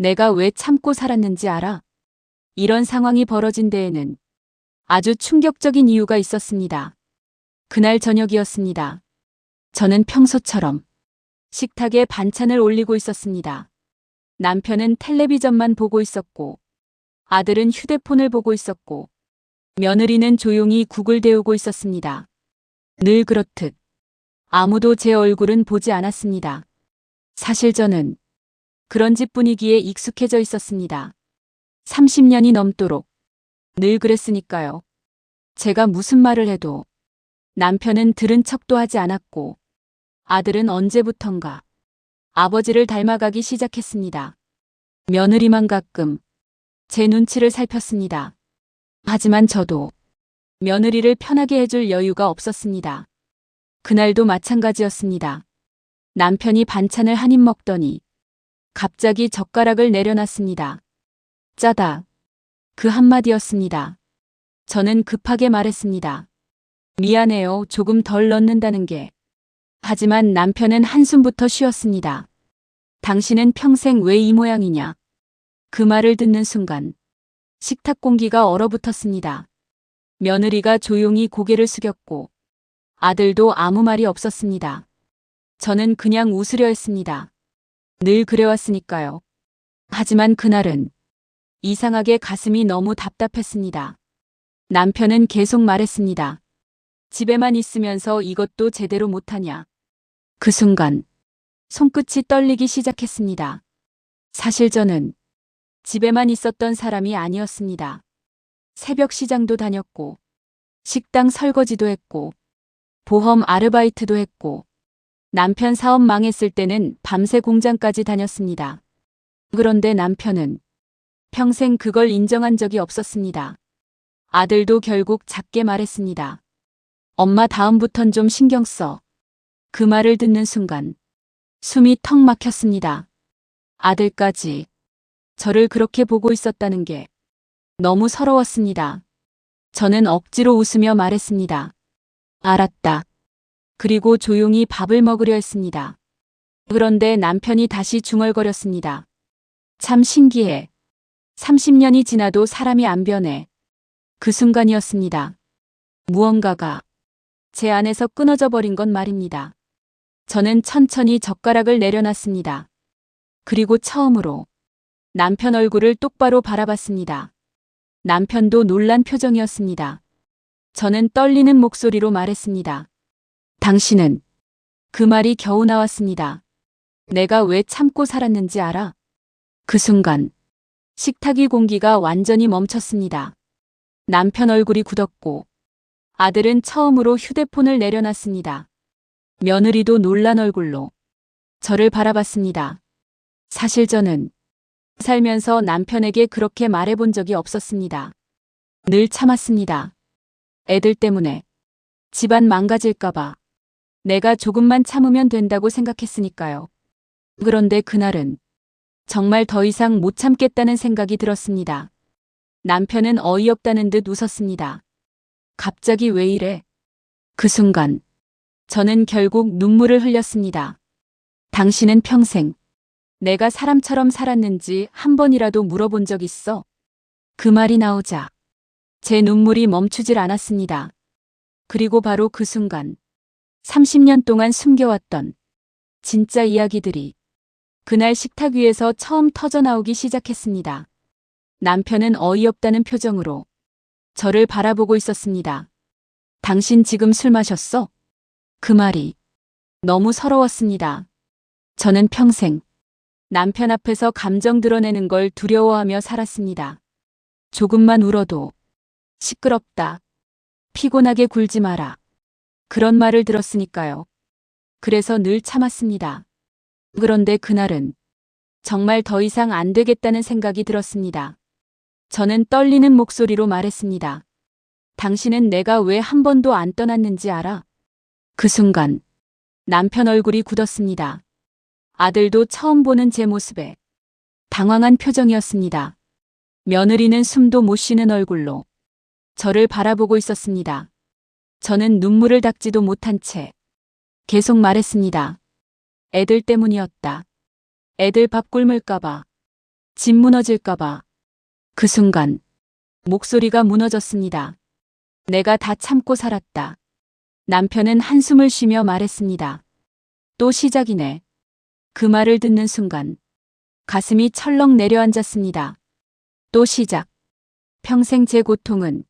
내가 왜 참고 살았는지 알아? 이런 상황이 벌어진 데에는 아주 충격적인 이유가 있었습니다. 그날 저녁이었습니다. 저는 평소처럼 식탁에 반찬을 올리고 있었습니다. 남편은 텔레비전만 보고 있었고, 아들은 휴대폰을 보고 있었고, 며느리는 조용히 국을 데우고 있었습니다. 늘 그렇듯 아무도 제 얼굴은 보지 않았습니다. 사실 저는 그런 집 분위기에 익숙해져 있었습니다. 30년이 넘도록 늘 그랬으니까요. 제가 무슨 말을 해도 남편은 들은 척도 하지 않았고, 아들은 언제부턴가 아버지를 닮아가기 시작했습니다. 며느리만 가끔 제 눈치를 살폈습니다. 하지만 저도 며느리를 편하게 해줄 여유가 없었습니다. 그날도 마찬가지였습니다. 남편이 반찬을 한 입 먹더니 갑자기 젓가락을 내려놨습니다. 짜다. 그 한마디였습니다. 저는 급하게 말했습니다. 미안해요. 조금 덜 넣는다는 게. 하지만 남편은 한숨부터 쉬었습니다. 당신은 평생 왜 이 모양이냐? 그 말을 듣는 순간 식탁 공기가 얼어붙었습니다. 며느리가 조용히 고개를 숙였고 아들도 아무 말이 없었습니다. 저는 그냥 웃으려 했습니다. 늘 그래왔으니까요. 하지만 그날은 이상하게 가슴이 너무 답답했습니다. 남편은 계속 말했습니다. 집에만 있으면서 이것도 제대로 못하냐. 그 순간 손끝이 떨리기 시작했습니다. 사실 저는 집에만 있었던 사람이 아니었습니다. 새벽 시장도 다녔고, 식당 설거지도 했고, 보험 아르바이트도 했고, 남편 사업 망했을 때는 밤새 공장까지 다녔습니다. 그런데 남편은 평생 그걸 인정한 적이 없었습니다. 아들도 결국 작게 말했습니다. 엄마 다음부턴 좀 신경 써. 그 말을 듣는 순간 숨이 턱 막혔습니다. 아들까지 저를 그렇게 보고 있었다는 게 너무 서러웠습니다. 저는 억지로 웃으며 말했습니다. 알았다. 그리고 조용히 밥을 먹으려 했습니다. 그런데 남편이 다시 중얼거렸습니다. 참 신기해. 30년이 지나도 사람이 안 변해. 그 순간이었습니다. 무언가가 제 안에서 끊어져 버린 건 말입니다. 저는 천천히 젓가락을 내려놨습니다. 그리고 처음으로 남편 얼굴을 똑바로 바라봤습니다. 남편도 놀란 표정이었습니다. 저는 떨리는 목소리로 말했습니다. 당신은, 그 말이 겨우 나왔습니다. 내가 왜 참고 살았는지 알아? 그 순간 식탁 위 공기가 완전히 멈췄습니다. 남편 얼굴이 굳었고 아들은 처음으로 휴대폰을 내려놨습니다. 며느리도 놀란 얼굴로 저를 바라봤습니다. 사실 저는 살면서 남편에게 그렇게 말해본 적이 없었습니다. 늘 참았습니다. 애들 때문에, 집안 망가질까봐, 내가 조금만 참으면 된다고 생각했으니까요. 그런데 그날은 정말 더 이상 못 참겠다는 생각이 들었습니다. 남편은 어이없다는 듯 웃었습니다. 갑자기 왜 이래? 그 순간 저는 결국 눈물을 흘렸습니다. 당신은 평생 내가 사람처럼 살았는지 한 번이라도 물어본 적 있어? 그 말이 나오자 제 눈물이 멈추질 않았습니다. 그리고 바로 그 순간 30년 동안 숨겨왔던 진짜 이야기들이 그날 식탁 위에서 처음 터져나오기 시작했습니다. 남편은 어이없다는 표정으로 저를 바라보고 있었습니다. 당신 지금 술 마셨어? 그 말이 너무 서러웠습니다. 저는 평생 남편 앞에서 감정 드러내는 걸 두려워하며 살았습니다. 조금만 울어도 시끄럽다. 피곤하게 굴지 마라. 그런 말을 들었으니까요. 그래서 늘 참았습니다. 그런데 그날은 정말 더 이상 안 되겠다는 생각이 들었습니다. 저는 떨리는 목소리로 말했습니다. 당신은 내가 왜 한 번도 안 떠났는지 알아? 그 순간 남편 얼굴이 굳었습니다. 아들도 처음 보는 제 모습에 당황한 표정이었습니다. 며느리는 숨도 못 쉬는 얼굴로 저를 바라보고 있었습니다. 저는 눈물을 닦지도 못한 채 계속 말했습니다. 애들 때문이었다. 애들 밥 굶을까봐. 집 무너질까봐. 그 순간 목소리가 무너졌습니다. 내가 다 참고 살았다. 남편은 한숨을 쉬며 말했습니다. 또 시작이네. 그 말을 듣는 순간 가슴이 철렁 내려앉았습니다. 또 시작. 평생 제 고통은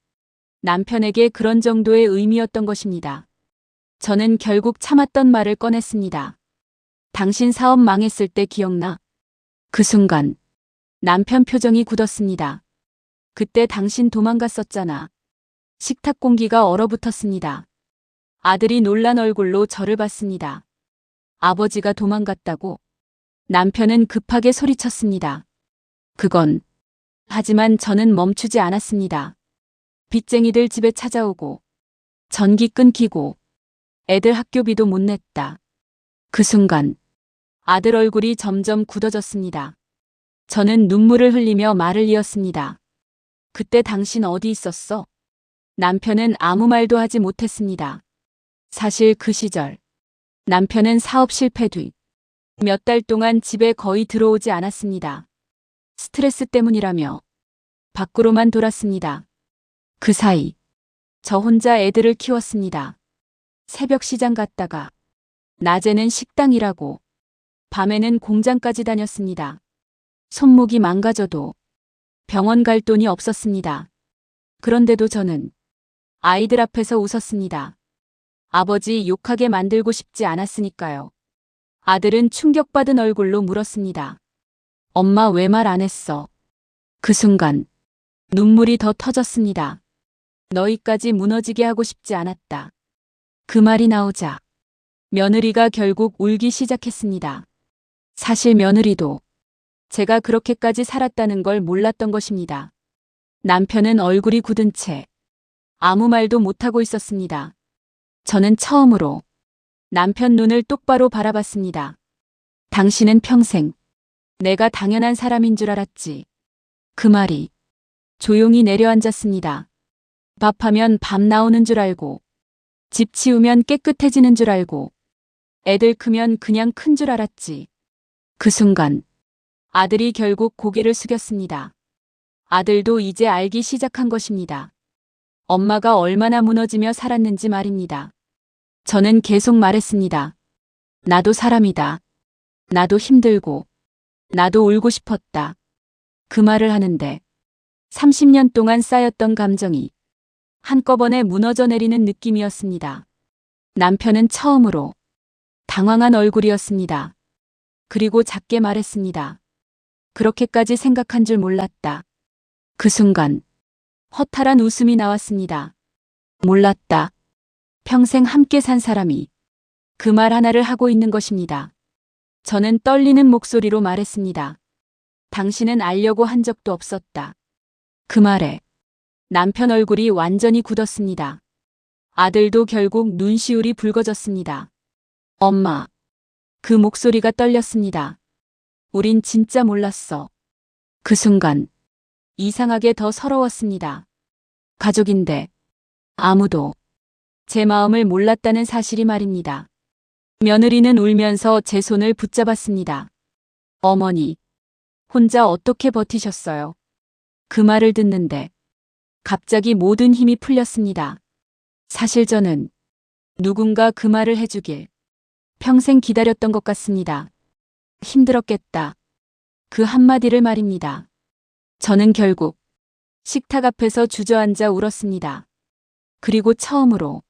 남편에게 그런 정도의 의미였던 것입니다. 저는 결국 참았던 말을 꺼냈습니다. 당신 사업 망했을 때 기억나? 그 순간 남편 표정이 굳었습니다. 그때 당신 도망갔었잖아. 식탁 공기가 얼어붙었습니다. 아들이 놀란 얼굴로 저를 봤습니다. 아버지가 도망갔다고? 남편은 급하게 소리쳤습니다. 그건. 하지만 저는 멈추지 않았습니다. 빚쟁이들 집에 찾아오고, 전기 끊기고, 애들 학교비도 못 냈다. 그 순간, 아들 얼굴이 점점 굳어졌습니다. 저는 눈물을 흘리며 말을 이었습니다. 그때 당신 어디 있었어? 남편은 아무 말도 하지 못했습니다. 사실 그 시절, 남편은 사업 실패 뒤 몇 달 동안 집에 거의 들어오지 않았습니다. 스트레스 때문이라며 밖으로만 돌았습니다. 그 사이 저 혼자 애들을 키웠습니다. 새벽 시장 갔다가 낮에는 식당 일하고 밤에는 공장까지 다녔습니다. 손목이 망가져도 병원 갈 돈이 없었습니다. 그런데도 저는 아이들 앞에서 웃었습니다. 아버지 욕하게 만들고 싶지 않았으니까요. 아들은 충격받은 얼굴로 물었습니다. 엄마 왜 말 안 했어? 그 순간 눈물이 더 터졌습니다. 너희까지 무너지게 하고 싶지 않았다. 그 말이 나오자 며느리가 결국 울기 시작했습니다. 사실 며느리도 제가 그렇게까지 살았다는 걸 몰랐던 것입니다. 남편은 얼굴이 굳은 채 아무 말도 못하고 있었습니다. 저는 처음으로 남편 눈을 똑바로 바라봤습니다. 당신은 평생 내가 당연한 사람인 줄 알았지. 그 말이 조용히 내려앉았습니다. 밥하면 밥 나오는 줄 알고, 집 치우면 깨끗해지는 줄 알고, 애들 크면 그냥 큰 줄 알았지. 그 순간 아들이 결국 고개를 숙였습니다. 아들도 이제 알기 시작한 것입니다. 엄마가 얼마나 무너지며 살았는지 말입니다. 저는 계속 말했습니다. 나도 사람이다. 나도 힘들고, 나도 울고 싶었다. 그 말을 하는데 30년 동안 쌓였던 감정이 한꺼번에 무너져 내리는 느낌이었습니다. 남편은 처음으로 당황한 얼굴이었습니다. 그리고 작게 말했습니다. 그렇게까지 생각한 줄 몰랐다. 그 순간 허탈한 웃음이 나왔습니다. 몰랐다. 평생 함께 산 사람이 그 말 하나를 하고 있는 것입니다. 저는 떨리는 목소리로 말했습니다. 당신은 알려고 한 적도 없었다. 그 말에 남편 얼굴이 완전히 굳었습니다. 아들도 결국 눈시울이 붉어졌습니다. 엄마. 그 목소리가 떨렸습니다. 우린 진짜 몰랐어. 그 순간 이상하게 더 서러웠습니다. 가족인데 아무도 제 마음을 몰랐다는 사실이 말입니다. 며느리는 울면서 제 손을 붙잡았습니다. 어머니, 혼자 어떻게 버티셨어요? 그 말을 듣는데 갑자기 모든 힘이 풀렸습니다. 사실 저는 누군가 그 말을 해주길 평생 기다렸던 것 같습니다. 힘들었겠다. 그 한마디를 말입니다. 저는 결국 식탁 앞에서 주저앉아 울었습니다. 그리고 처음으로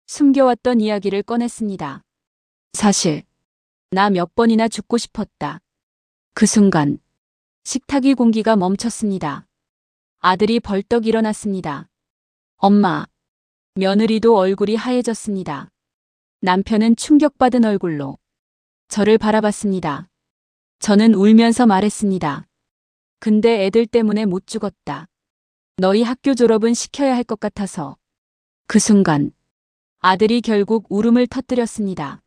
숨겨왔던 이야기를 꺼냈습니다. 사실 나 몇 번이나 죽고 싶었다. 그 순간 식탁의 공기가 멈췄습니다. 아들이 벌떡 일어났습니다. 엄마. 며느리도 얼굴이 하얘졌습니다. 남편은 충격받은 얼굴로 저를 바라봤습니다. 저는 울면서 말했습니다. 근데 애들 때문에 못 죽었다. 너희 학교 졸업은 시켜야 할 것 같아서. 그 순간 아들이 결국 울음을 터뜨렸습니다.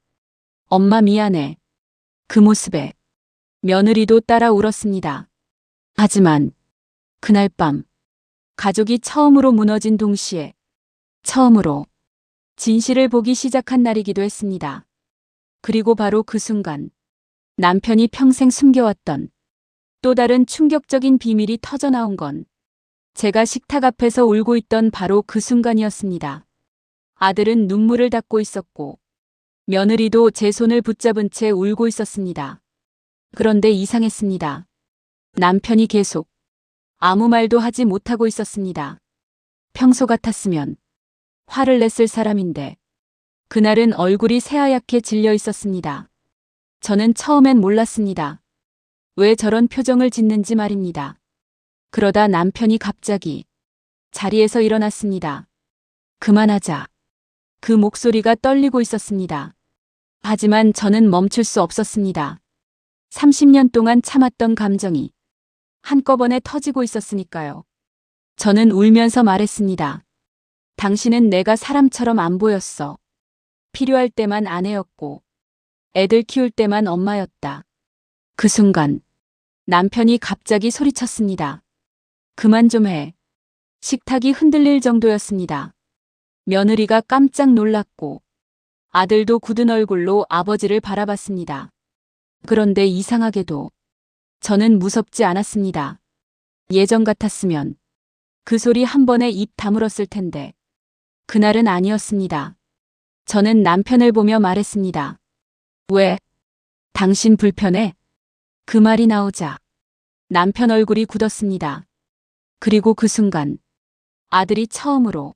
엄마 미안해. 그 모습에 며느리도 따라 울었습니다. 하지만 그날 밤 가족이 처음으로 무너진 동시에 처음으로 진실을 보기 시작한 날이기도 했습니다. 그리고 바로 그 순간 남편이 평생 숨겨왔던 또 다른 충격적인 비밀이 터져나온 건 제가 식탁 앞에서 울고 있던 바로 그 순간이었습니다. 아들은 눈물을 닦고 있었고 며느리도 제 손을 붙잡은 채 울고 있었습니다. 그런데 이상했습니다. 남편이 계속 아무 말도 하지 못하고 있었습니다. 평소 같았으면 화를 냈을 사람인데 그날은 얼굴이 새하얗게 질려 있었습니다. 저는 처음엔 몰랐습니다. 왜 저런 표정을 짓는지 말입니다. 그러다 남편이 갑자기 자리에서 일어났습니다. 그만하자. 그 목소리가 떨리고 있었습니다. 하지만 저는 멈출 수 없었습니다. 30년 동안 참았던 감정이 한꺼번에 터지고 있었으니까요. 저는 울면서 말했습니다. 당신은 내가 사람처럼 안 보였어. 필요할 때만 아내였고 애들 키울 때만 엄마였다. 그 순간 남편이 갑자기 소리쳤습니다. 그만 좀 해. 식탁이 흔들릴 정도였습니다. 며느리가 깜짝 놀랐고 아들도 굳은 얼굴로 아버지를 바라봤습니다. 그런데 이상하게도 저는 무섭지 않았습니다. 예전 같았으면 그 소리 한 번에 입 다물었을 텐데 그날은 아니었습니다. 저는 남편을 보며 말했습니다. 왜? 당신 불편해? 그 말이 나오자 남편 얼굴이 굳었습니다. 그리고 그 순간 아들이 처음으로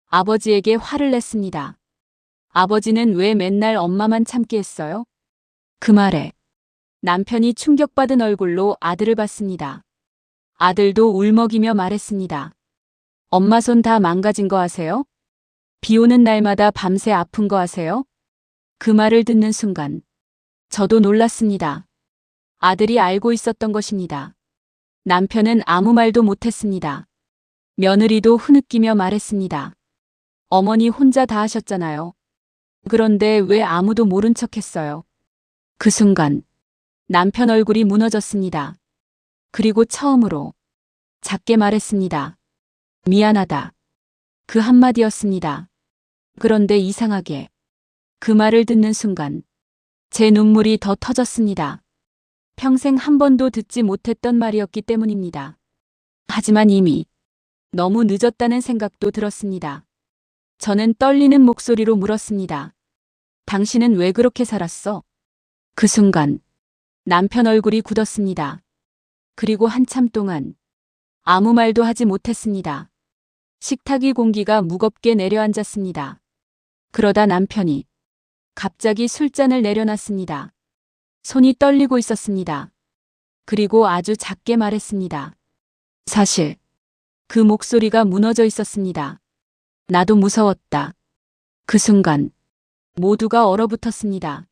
아버지에게 화를 냈습니다. 아버지는 왜 맨날 엄마만 참게 했어요? 그 말에 남편이 충격받은 얼굴로 아들을 봤습니다. 아들도 울먹이며 말했습니다. 엄마 손 다 망가진 거 아세요? 비 오는 날마다 밤새 아픈 거 아세요? 그 말을 듣는 순간 저도 놀랐습니다. 아들이 알고 있었던 것입니다. 남편은 아무 말도 못했습니다. 며느리도 흐느끼며 말했습니다. 어머니 혼자 다 하셨잖아요. 그런데 왜 아무도 모른 척 했어요? 그 순간 남편 얼굴이 무너졌습니다. 그리고 처음으로 작게 말했습니다. 미안하다. 그 한마디였습니다. 그런데 이상하게 그 말을 듣는 순간 제 눈물이 더 터졌습니다. 평생 한 번도 듣지 못했던 말이었기 때문입니다. 하지만 이미 너무 늦었다는 생각도 들었습니다. 저는 떨리는 목소리로 물었습니다. 당신은 왜 그렇게 살았어? 그 순간 남편 얼굴이 굳었습니다. 그리고 한참 동안 아무 말도 하지 못했습니다. 식탁 위 공기가 무겁게 내려앉았습니다. 그러다 남편이 갑자기 술잔을 내려놨습니다. 손이 떨리고 있었습니다. 그리고 아주 작게 말했습니다. 사실 그 목소리가 무너져 있었습니다. 나도 무서웠다. 그 순간 모두가 얼어붙었습니다.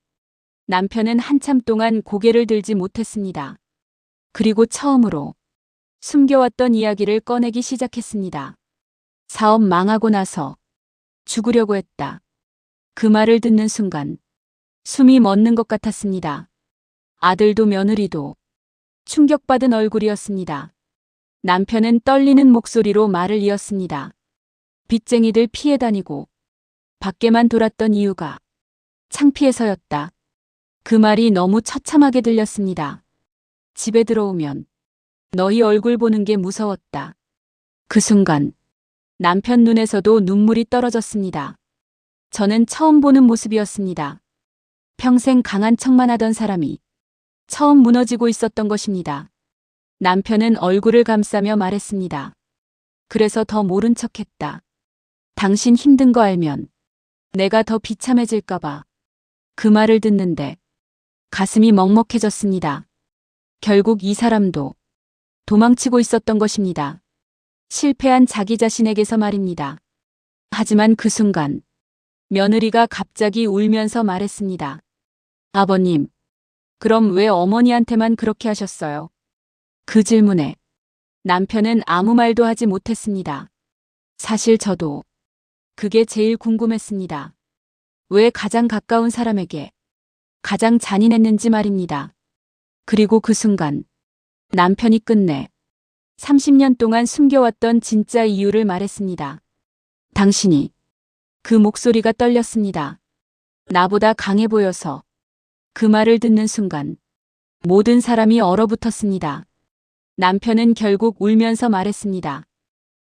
남편은 한참 동안 고개를 들지 못했습니다. 그리고 처음으로 숨겨왔던 이야기를 꺼내기 시작했습니다. 사업 망하고 나서 죽으려고 했다. 그 말을 듣는 순간 숨이 멎는 것 같았습니다. 아들도 며느리도 충격받은 얼굴이었습니다. 남편은 떨리는 목소리로 말을 이었습니다. 빚쟁이들 피해 다니고 밖에만 돌았던 이유가 창피해서였다. 그 말이 너무 처참하게 들렸습니다. 집에 들어오면 너희 얼굴 보는 게 무서웠다. 그 순간 남편 눈에서도 눈물이 떨어졌습니다. 저는 처음 보는 모습이었습니다. 평생 강한 척만 하던 사람이 처음 무너지고 있었던 것입니다. 남편은 얼굴을 감싸며 말했습니다. 그래서 더 모른 척했다. 당신 힘든 거 알면 내가 더 비참해질까봐. 그 말을 듣는데 가슴이 먹먹해졌습니다. 결국 이 사람도 도망치고 있었던 것입니다. 실패한 자기 자신에게서 말입니다. 하지만 그 순간 며느리가 갑자기 울면서 말했습니다. 아버님, 그럼 왜 어머니한테만 그렇게 하셨어요? 그 질문에 남편은 아무 말도 하지 못했습니다. 사실 저도 그게 제일 궁금했습니다. 왜 가장 가까운 사람에게 가장 잔인했는지 말입니다. 그리고 그 순간 남편이 끝내 30년 동안 숨겨왔던 진짜 이유를 말했습니다. 당신이. 그 목소리가 떨렸습니다. 나보다 강해 보여서. 그 말을 듣는 순간 모든 사람이 얼어붙었습니다. 남편은 결국 울면서 말했습니다.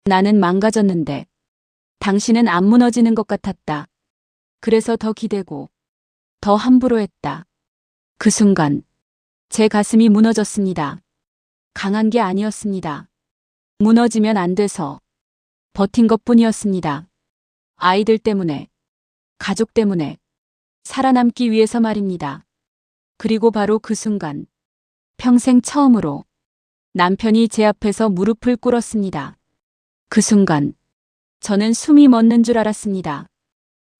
나는 망가졌는데 당신은 안 무너지는 것 같았다. 그래서 더 기대고 더 함부로 했다. 그 순간 제 가슴이 무너졌습니다. 강한 게 아니었습니다. 무너지면 안 돼서 버틴 것뿐이었습니다. 아이들 때문에, 가족 때문에, 살아남기 위해서 말입니다. 그리고 바로 그 순간, 평생 처음으로 남편이 제 앞에서 무릎을 꿇었습니다. 그 순간, 저는 숨이 멎는 줄 알았습니다.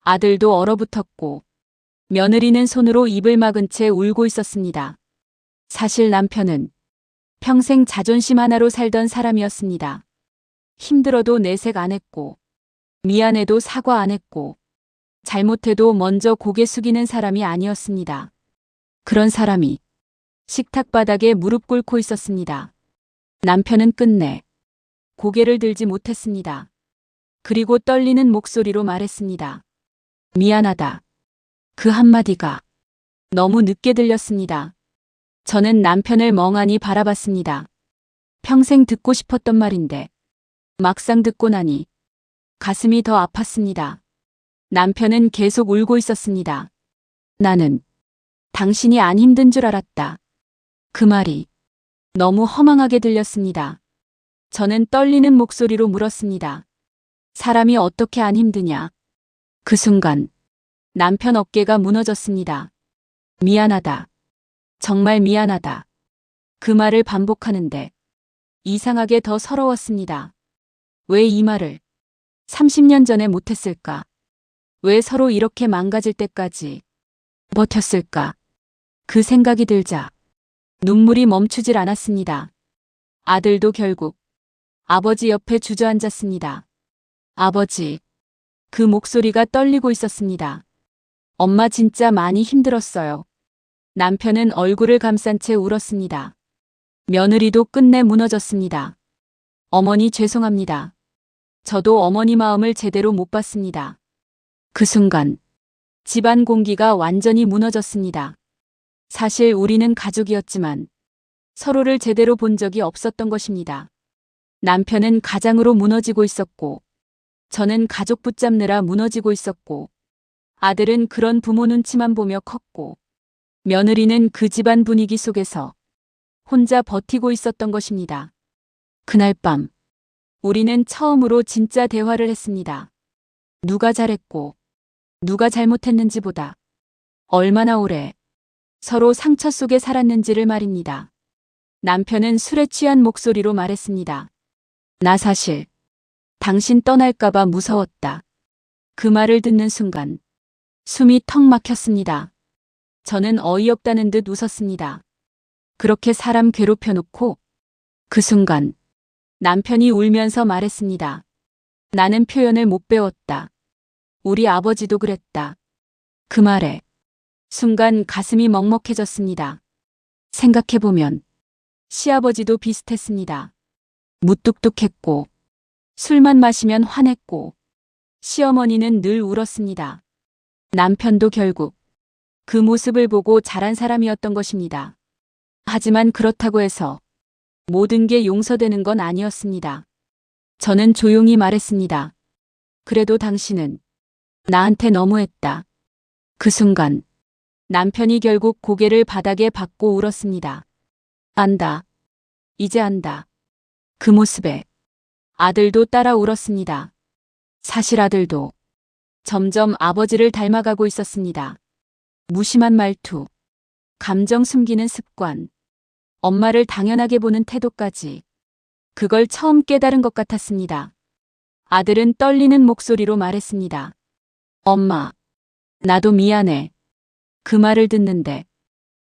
아들도 얼어붙었고, 며느리는 손으로 입을 막은 채 울고 있었습니다. 사실 남편은 평생 자존심 하나로 살던 사람이었습니다. 힘들어도 내색 안 했고, 미안해도 사과 안 했고, 잘못해도 먼저 고개 숙이는 사람이 아니었습니다. 그런 사람이 식탁 바닥에 무릎 꿇고 있었습니다. 남편은 끝내 고개를 들지 못했습니다. 그리고 떨리는 목소리로 말했습니다. 미안하다. 그 한마디가 너무 늦게 들렸습니다. 저는 남편을 멍하니 바라봤습니다. 평생 듣고 싶었던 말인데 막상 듣고 나니 가슴이 더 아팠습니다. 남편은 계속 울고 있었습니다. 나는 당신이 안 힘든 줄 알았다. 그 말이 너무 허망하게 들렸습니다. 저는 떨리는 목소리로 물었습니다. 사람이 어떻게 안 힘드냐? 그 순간 남편 어깨가 무너졌습니다. 미안하다. 정말 미안하다. 그 말을 반복하는데 이상하게 더 서러웠습니다. 왜 이 말을 30년 전에 못했을까? 왜 서로 이렇게 망가질 때까지 버텼을까? 그 생각이 들자 눈물이 멈추질 않았습니다. 아들도 결국 아버지 옆에 주저앉았습니다. 아버지, 그 목소리가 떨리고 있었습니다. 엄마 진짜 많이 힘들었어요. 남편은 얼굴을 감싼 채 울었습니다. 며느리도 끝내 무너졌습니다. 어머니 죄송합니다. 저도 어머니 마음을 제대로 못 봤습니다. 그 순간 집안 공기가 완전히 무너졌습니다. 사실 우리는 가족이었지만 서로를 제대로 본 적이 없었던 것입니다. 남편은 가장으로 무너지고 있었고 저는 가족 붙잡느라 무너지고 있었고 아들은 그런 부모 눈치만 보며 컸고 며느리는 그 집안 분위기 속에서 혼자 버티고 있었던 것입니다. 그날 밤 우리는 처음으로 진짜 대화를 했습니다. 누가 잘했고 누가 잘못했는지보다 얼마나 오래 서로 상처 속에 살았는지를 말입니다. 남편은 술에 취한 목소리로 말했습니다. 나 사실 당신 떠날까봐 무서웠다. 그 말을 듣는 순간 숨이 턱 막혔습니다. 저는 어이없다는 듯 웃었습니다. 그렇게 사람 괴롭혀놓고 그 순간 남편이 울면서 말했습니다. 나는 표현을 못 배웠다. 우리 아버지도 그랬다. 그 말에 순간 가슴이 먹먹해졌습니다. 생각해보면 시아버지도 비슷했습니다. 무뚝뚝했고 술만 마시면 화냈고 시어머니는 늘 울었습니다. 남편도 결국 그 모습을 보고 자란 사람이었던 것입니다. 하지만 그렇다고 해서 모든 게 용서되는 건 아니었습니다. 저는 조용히 말했습니다. 그래도 당신은 나한테 너무했다. 그 순간 남편이 결국 고개를 바닥에 박고 울었습니다. 안다. 이제 안다. 그 모습에 아들도 따라 울었습니다. 사실 아들도 점점 아버지를 닮아가고 있었습니다. 무심한 말투, 감정 숨기는 습관, 엄마를 당연하게 보는 태도까지 그걸 처음 깨달은 것 같았습니다. 아들은 떨리는 목소리로 말했습니다. 엄마, 나도 미안해. 그 말을 듣는데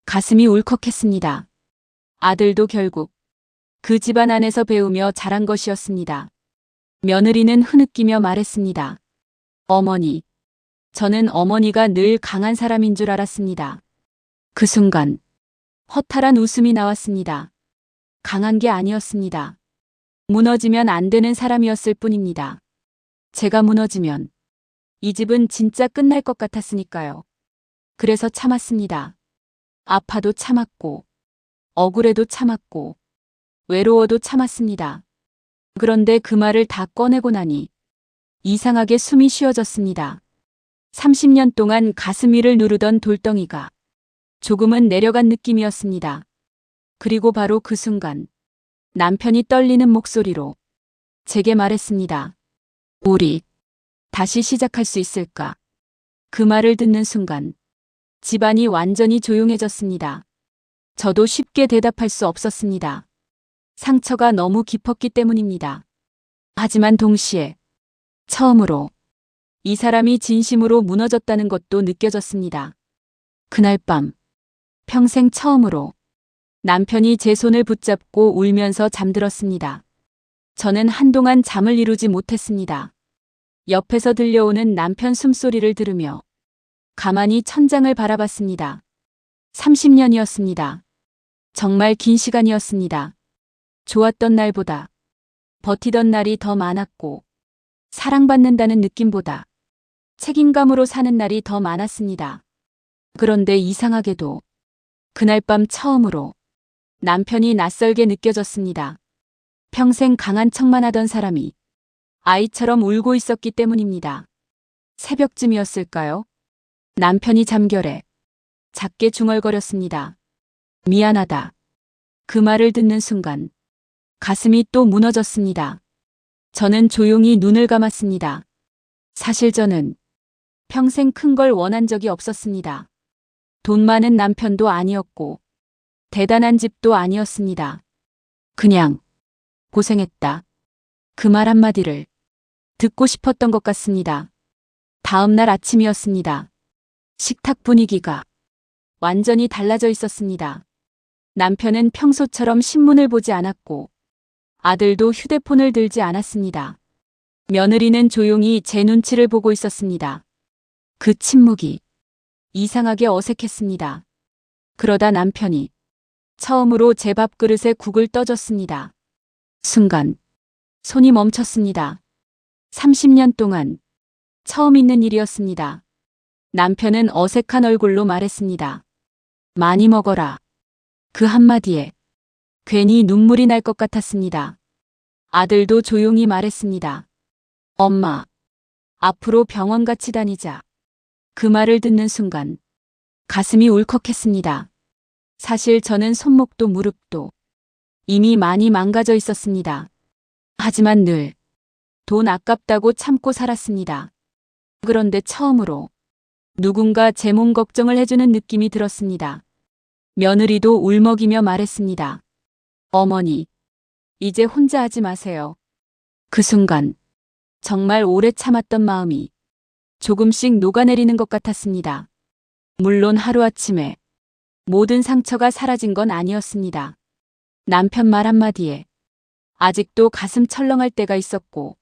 가슴이 울컥했습니다. 아들도 결국 그 집안 안에서 배우며 자란 것이었습니다. 며느리는 흐느끼며 말했습니다. 어머니, 저는 어머니가 늘 강한 사람인 줄 알았습니다. 그 순간 허탈한 웃음이 나왔습니다. 강한 게 아니었습니다. 무너지면 안 되는 사람이었을 뿐입니다. 제가 무너지면 이 집은 진짜 끝날 것 같았으니까요. 그래서 참았습니다. 아파도 참았고 억울해도 참았고 외로워도 참았습니다. 그런데 그 말을 다 꺼내고 나니 이상하게 숨이 쉬어졌습니다. 30년 동안 가슴 위를 누르던 돌덩이가 조금은 내려간 느낌이었습니다. 그리고 바로 그 순간 남편이 떨리는 목소리로 제게 말했습니다. 우리 다시 시작할 수 있을까? 그 말을 듣는 순간 집안이 완전히 조용해졌습니다. 저도 쉽게 대답할 수 없었습니다. 상처가 너무 깊었기 때문입니다. 하지만 동시에 처음으로 이 사람이 진심으로 무너졌다는 것도 느껴졌습니다. 그날 밤 평생 처음으로 남편이 제 손을 붙잡고 울면서 잠들었습니다. 저는 한동안 잠을 이루지 못했습니다. 옆에서 들려오는 남편 숨소리를 들으며 가만히 천장을 바라봤습니다. 30년이었습니다. 정말 긴 시간이었습니다. 좋았던 날보다 버티던 날이 더 많았고 사랑받는다는 느낌보다 책임감으로 사는 날이 더 많았습니다. 그런데 이상하게도 그날 밤 처음으로 남편이 낯설게 느껴졌습니다. 평생 강한 척만 하던 사람이 아이처럼 울고 있었기 때문입니다. 새벽쯤이었을까요? 남편이 잠결에 작게 중얼거렸습니다. 미안하다. 그 말을 듣는 순간 가슴이 또 무너졌습니다. 저는 조용히 눈을 감았습니다. 사실 저는 평생 큰 걸 원한 적이 없었습니다. 돈 많은 남편도 아니었고 대단한 집도 아니었습니다. 그냥 고생했다. 그 말 한마디를 듣고 싶었던 것 같습니다. 다음 날 아침이었습니다. 식탁 분위기가 완전히 달라져 있었습니다. 남편은 평소처럼 신문을 보지 않았고 아들도 휴대폰을 들지 않았습니다. 며느리는 조용히 제 눈치를 보고 있었습니다. 그 침묵이 이상하게 어색했습니다. 그러다 남편이 처음으로 제 밥그릇에 국을 떠줬습니다. 순간 손이 멈췄습니다. 30년 동안 처음 있는 일이었습니다. 남편은 어색한 얼굴로 말했습니다. 많이 먹어라. 그 한마디에 괜히 눈물이 날 것 같았습니다. 아들도 조용히 말했습니다. 엄마, 앞으로 병원 같이 다니자. 그 말을 듣는 순간 가슴이 울컥했습니다. 사실 저는 손목도 무릎도 이미 많이 망가져 있었습니다. 하지만 늘 돈 아깝다고 참고 살았습니다. 그런데 처음으로 누군가 제 몸 걱정을 해주는 느낌이 들었습니다. 며느리도 울먹이며 말했습니다. 어머니, 이제 혼자 하지 마세요. 그 순간 정말 오래 참았던 마음이 조금씩 녹아내리는 것 같았습니다. 물론 하루아침에 모든 상처가 사라진 건 아니었습니다. 남편 말 한마디에 아직도 가슴 철렁할 때가 있었고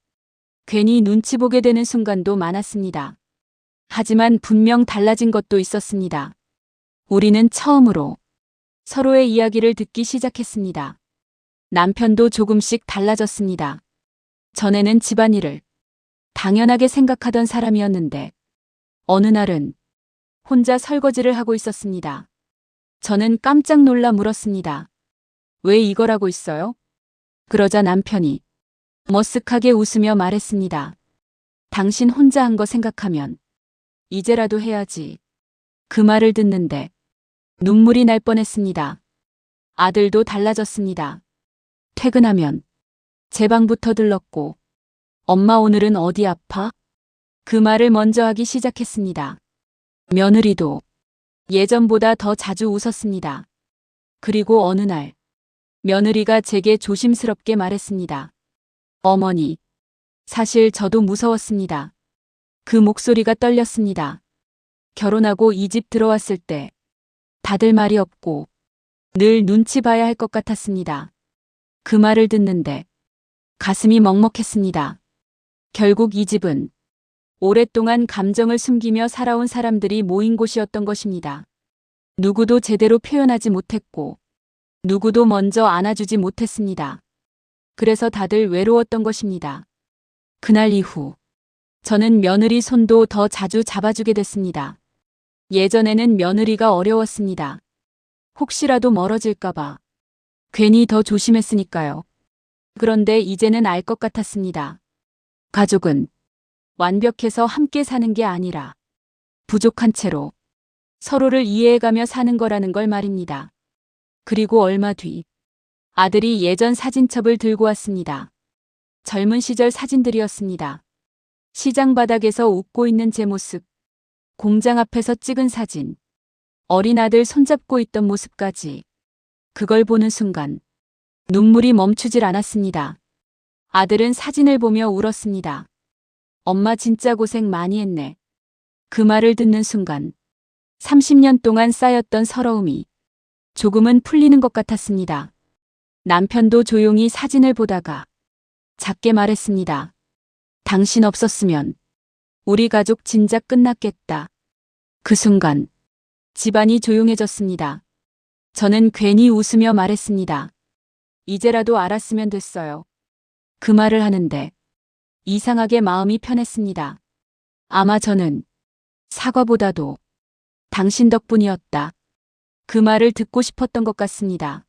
괜히 눈치 보게 되는 순간도 많았습니다. 하지만 분명 달라진 것도 있었습니다. 우리는 처음으로 서로의 이야기를 듣기 시작했습니다. 남편도 조금씩 달라졌습니다. 전에는 집안일을 당연하게 생각하던 사람이었는데 어느 날은 혼자 설거지를 하고 있었습니다. 저는 깜짝 놀라 물었습니다. 왜 이걸 하고 있어요? 그러자 남편이 머쓱하게 웃으며 말했습니다. 당신 혼자 한 거 생각하면 이제라도 해야지. 그 말을 듣는데 눈물이 날 뻔했습니다. 아들도 달라졌습니다. 퇴근하면 제 방부터 들렀고 엄마 오늘은 어디 아파? 그 말을 먼저 하기 시작했습니다. 며느리도 예전보다 더 자주 웃었습니다. 그리고 어느 날 며느리가 제게 조심스럽게 말했습니다. 어머니, 사실 저도 무서웠습니다. 그 목소리가 떨렸습니다. 결혼하고 이 집 들어왔을 때 다들 말이 없고 늘 눈치 봐야 할 것 같았습니다. 그 말을 듣는데 가슴이 먹먹했습니다. 결국 이 집은 오랫동안 감정을 숨기며 살아온 사람들이 모인 곳이었던 것입니다. 누구도 제대로 표현하지 못했고 누구도 먼저 안아주지 못했습니다. 그래서 다들 외로웠던 것입니다. 그날 이후 저는 며느리 손도 더 자주 잡아주게 됐습니다. 예전에는 며느리가 어려웠습니다. 혹시라도 멀어질까봐 괜히 더 조심했으니까요. 그런데 이제는 알 것 같았습니다. 가족은 완벽해서 함께 사는 게 아니라 부족한 채로 서로를 이해해가며 사는 거라는 걸 말입니다. 그리고 얼마 뒤 아들이 예전 사진첩을 들고 왔습니다. 젊은 시절 사진들이었습니다. 시장 바닥에서 웃고 있는 제 모습, 공장 앞에서 찍은 사진, 어린 아들 손잡고 있던 모습까지. 그걸 보는 순간 눈물이 멈추질 않았습니다. 아들은 사진을 보며 울었습니다. 엄마 진짜 고생 많이 했네. 그 말을 듣는 순간 30년 동안 쌓였던 서러움이 조금은 풀리는 것 같았습니다. 남편도 조용히 사진을 보다가 작게 말했습니다. 당신 없었으면 우리 가족 진작 끝났겠다. 그 순간 집안이 조용해졌습니다. 저는 괜히 웃으며 말했습니다. 이제라도 알았으면 됐어요. 그 말을 하는데 이상하게 마음이 편했습니다. 아마 저는 사과보다도 당신 덕분이었다. 그 말을 듣고 싶었던 것 같습니다.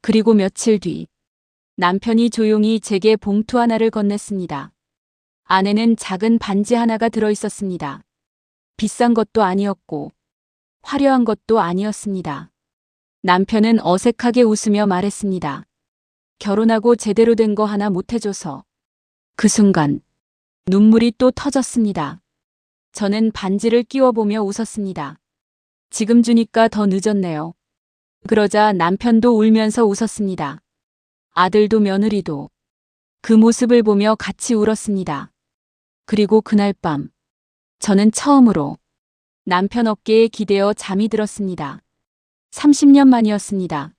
그리고 며칠 뒤 남편이 조용히 제게 봉투 하나를 건넸습니다. 안에는 작은 반지 하나가 들어 있었습니다. 비싼 것도 아니었고 화려한 것도 아니었습니다. 남편은 어색하게 웃으며 말했습니다. 결혼하고 제대로 된 거 하나 못 해줘서. 그 순간 눈물이 또 터졌습니다. 저는 반지를 끼워보며 웃었습니다. 지금 주니까 더 늦었네요. 그러자 남편도 울면서 웃었습니다. 아들도 며느리도 그 모습을 보며 같이 울었습니다. 그리고 그날 밤 저는 처음으로 남편 어깨에 기대어 잠이 들었습니다. 30년 만이었습니다.